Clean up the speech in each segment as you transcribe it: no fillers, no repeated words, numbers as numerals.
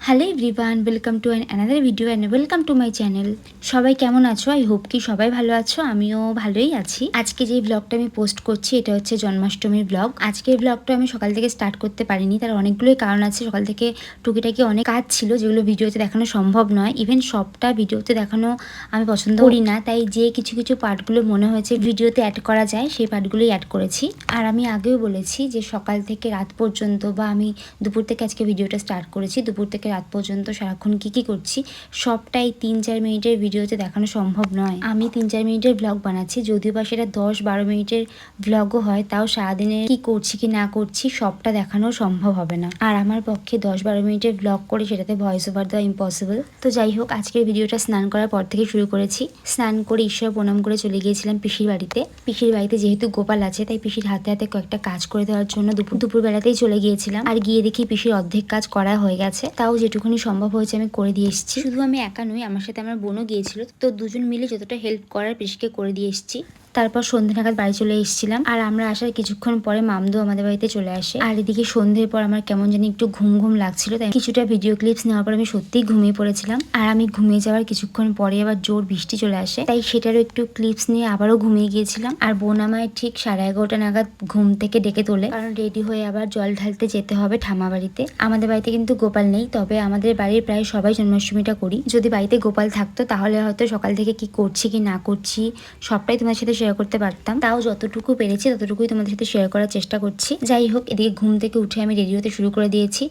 Hello everyone, welcome to another video and welcome to my channel. সবাই কেমন আছো? I hope কি সবাই ভালো আছো, আমিও ভালোই আছি। আজকে যে ব্লগটা আমি পোস্ট করছি এটা হচ্ছে জন্মাষ্টমীর ব্লগ। আজকের ব্লগটা আমি সকাল থেকে স্টার্ট করতে পারিনি, তার অনেকগুলোই কারণ আছে। সকাল থেকে টুকিটাকি অনেক কাজ ছিল যেগুলো ভিডিওতে দেখানো সম্ভব নয়। ইভেন সবটা ভিডিওতে দেখানো আমি পছন্দ করি না, তাই যে কিছু কিছু পার্টগুলো মনে হয়েছে ভিডিওতে অ্যাড করা যায় সেই পার্টগুলোই অ্যাড করেছি। আর আমি আগেও বলেছি যে সকাল থেকে রাত পর্যন্ত, বা আমি দুপুর থেকে আজকে ভিডিওটা স্টার্ট করেছি, দুপুর থেকে রাত পর্যন্ত সারাক্ষণ কী করছি সবটাই 3-4 মিনিটের ভিডিওতে দেখানো সম্ভব নয়। আমি 3-4 মিনিটের ব্লগ বানাচ্ছি, যদিও বা সেটা 10-12 মিনিটের ব্লগও হয়, তাও সারাদিনে কি করছি কি না করছি সবটা দেখানো সম্ভব হবে না। আর আমার পক্ষে 10-12 মিনিটের ব্লগ করে সেটাতে ভয়েস ওভার দেওয়া ইম্পসিবল। তো যাই হোক, আজকের ভিডিওটা স্নান করার পর থেকে শুরু করেছি। স্নান করে ঈশ্বর প্রণাম করে চলে গিয়েছিলাম পিসির বাড়িতে। পিসির বাড়িতে যেহেতু গোপাল আছে, তাই পিসির হাতে হাতে কয়েকটা কাজ করে দেওয়ার জন্য দুপুর বেলাতেই চলে গিয়েছিলাম। আর গিয়ে দেখি পিসির অর্ধেক কাজ করা হয়ে গেছে, তাও যেটুকুনি সম্ভব হয়েছে আমি করে দিয়ে এসেছি। শুধু আমি একা নই, আমার সাথে আমার বোনও গিয়েছিল, তো দুজন মিলে যতটা হেল্প করার পিসিকে করে দিয়ে এসেছি। তারপর সন্ধ্যে নাগাদ বাড়ি চলে এসেছিলাম। আর আমরা আসার কিছুক্ষণ পরে মামদু আমাদের বাড়িতে চলে আসে। আর এদিকে সন্ধ্যের পর আমার কেমন জানি একটু ঘুম ঘুম লাগছিল, তাই কিছুটা ভিডিও ক্লিপস নেওয়ার পর আমি সত্যিই ঘুমিয়ে পড়েছিলাম। আর আমি ঘুমিয়ে যাওয়ার কিছুক্ষণ পরে আবার জোর বৃষ্টি চলে আসে, তাই সেটারও একটু ক্লিপস নিয়ে আবারও ঘুমিয়ে গিয়েছিলাম। আর বোন আমায় ঠিক 11:30 নাগাদ ঘুম থেকে ডেকে তোলে, কারণ রেডি হয়ে আবার জল ঢালতে যেতে হবে ঠাম্মা বাড়িতে। আমাদের বাড়িতে কিন্তু গোপাল নেই, তবে আমাদের বাড়ির প্রায় সবাই জন্মাষ্টমীটা করি। যদি বাড়িতে গোপাল থাকতো তাহলে হয়তো সকাল থেকে কি করছি কি না করছি সবটাই তোমাদের সাথে শেয়ার করতে পারতাম। তাও যতটুকু পেরেছি ততটুকুই তোমাদের সাথে শেয়ার করার চেষ্টা করছি। যাই হোক, এদিকে ঘুম থেকে উঠে আমি রেডি হতে শুরু করে দিয়েছি।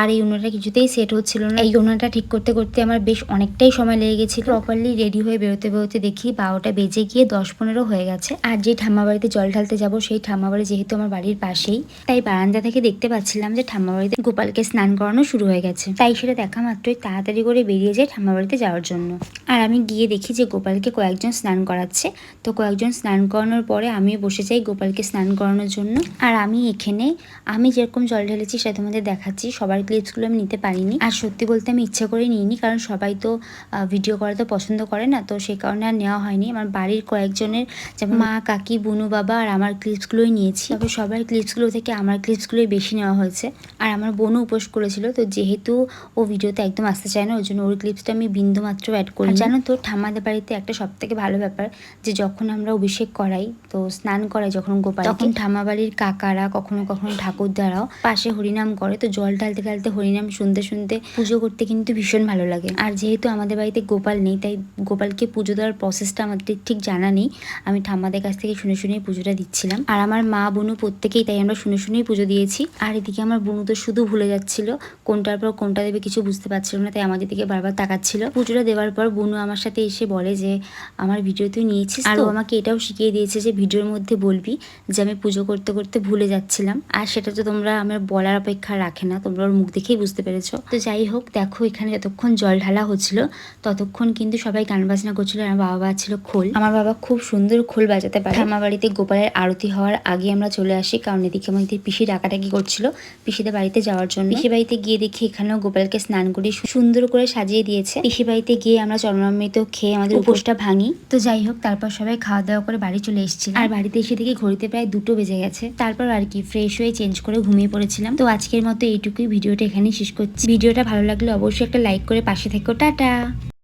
আর এই ওড়নাটা কিছুতেই সেট হচ্ছিল না। এই ওড়নাটা ঠিক করতে করতে আমার বেশ অনেকটাই সময় লেগে গেছিল। প্রপারলি রেডি হয়ে বেরোতে দেখি 12টা বেজে গিয়ে 10-15 হয়ে গেছে। আর যে ঠাম্মা বাড়িতে জল ঢালতে যাবো সেই ঠাম্মা বাড়ি যেহেতু আমার বাড়ির পাশেই, তাই বারান্দা থেকে দেখতে পাচ্ছিলাম যে ঠাম্মা বাড়িতে গোপালকে স্নান করানো শুরু হয়ে গেছে। তাই সেটা দেখা মাত্রই তাড়াতাড়ি করে বেরিয়ে যায় ঠাম্মা বাড়িতে যাওয়ার জন্য। আর আমি গিয়ে দেখি যে গোপালকে কয়েকজন স্নান করাচ্ছে। তো কয়েকজন স্নান করানোর পরে আমিও বসে যাই গোপালকে স্নান করানোর জন্য। আর আমি যেরকম জল ঢেলেছি সেটা তোমাদের দেখাচ্ছি। সবার ক্লিপসগুলো আমি নিতে পারিনি, আর সত্যি বলতে আমি ইচ্ছা করে নিইনি, কারণ সবাই তো ভিডিও করা তো পছন্দ করে না, তো সেই কারণে আর নেওয়া হয়নি। আমার বাড়ির কয়েকজনের, যেমন মা, কাকি, বুনু, বাবা আর আমার ক্লিপসগুলোই নিয়েছি। তবে সবার ক্লিপসগুলো থেকে আমার ক্লিপসগুলোই বেশি নেওয়া হয়েছে। আর আমার বোনও উপোস করেছিল, তো যেহেতু ও ভিডিওতে একদম আসতে চায় না, ওই জন্য ওর ক্লিপসটা আমি বিন্দু মাত্র অ্যাড করি। জানো তো, ঠাম্মাদের বাড়িতে একটা সব থেকে ভালো ব্যাপার যে যখন আমরা অভিষেক করাই, তো স্নান করাই যখন গোপাল, তখন ঠাম্মা বাড়ির কাকারা, কখনো কখনো ঠাকুরদারাও পাশে হরিনাম করে। তো জল ঢালতে ঢালতে হরিনাম শুনতে শুনতে পুজো করতে কিন্তু ভীষণ ভালো লাগে। আর যেহেতু আমাদের বাড়িতে গোপাল নেই, তাই গোপালকে পুজো দেওয়ার প্রসেসটা আমাদের ঠিক জানা নেই। আমি ঠাম্মাদের কাছ থেকে শুনে শুনেই পুজোটা দিচ্ছিলাম। আর আমার মা, বোনু প্রত্যেকেই, তাই আমরা শুনে শুনেই পুজো দিয়েছি। আর এদিকে আমার বোনু তো শুধু ভুলে যাচ্ছিল, কোনটার পর কোনটা দেবে কিছু বুঝতে পারছিল না, তাই আমাদের দিকে বারবার তাকাচ্ছিল। পুজোটা দেওয়ার পর বোনু আমার সাথে এসে বলে যে আমার ভিডিও তুই নিয়েছিস। আর ও আমাকে এটাও শিখিয়ে দিয়েছে যে ভিডিওর মধ্যে বলবি যে আমি পুজো করতে করতে ভুলে যাচ্ছিলাম। আর সেটা তো তোমরা আমার বলার অপেক্ষা রাখে না, তোমরা ওর মুখ দেখেই বুঝতে পেরেছো। তো যাই হোক, দেখো এখানে যতক্ষণ জল ঢালা হচ্ছিল ততক্ষণ কিন্তু সবাই গান বাজনা করছিল। আমার বাবা বাজছিল খোল। আমার বাবা খুব সুন্দর খোল বাজাতে পারে। আমার বাড়িতে গোপালের আরতি হওয়ার আগে আমরা চলে আসি, কারণ এদিকে আমাদের পিসি ডাকাডাকি করছিল পিসিদের বাড়িতে যাওয়ার জন্য। পিসি বাড়িতে গিয়ে দেখি এখানেও গোপালকে স্নান করে সুন্দর করে সাজিয়ে দিয়েছে। পিসি বাড়িতে গিয়ে আমরা চরণামৃত খেয়ে আমাদের উপোসটা ভাঙি। তো যাই হোক, তারপর সবাই খাওয়া দাওয়া করে বাড়ি চলে এসেছি। আর বাড়িতে এসে দেখি ঘড়িতে প্রায় 2টো বেজে গেছে। তারপর আর কি ফ্রেশ হয়ে চেঞ্জ করে ঘুমিয়ে পড়েছিলাম। তো আজকের মতো এইটুকুই, ভিডিওটা এখানেই শেষ করছি। ভিডিওটা ভালো লাগলে অবশ্যই একটা লাইক করে পাশে থেকো। টাটা।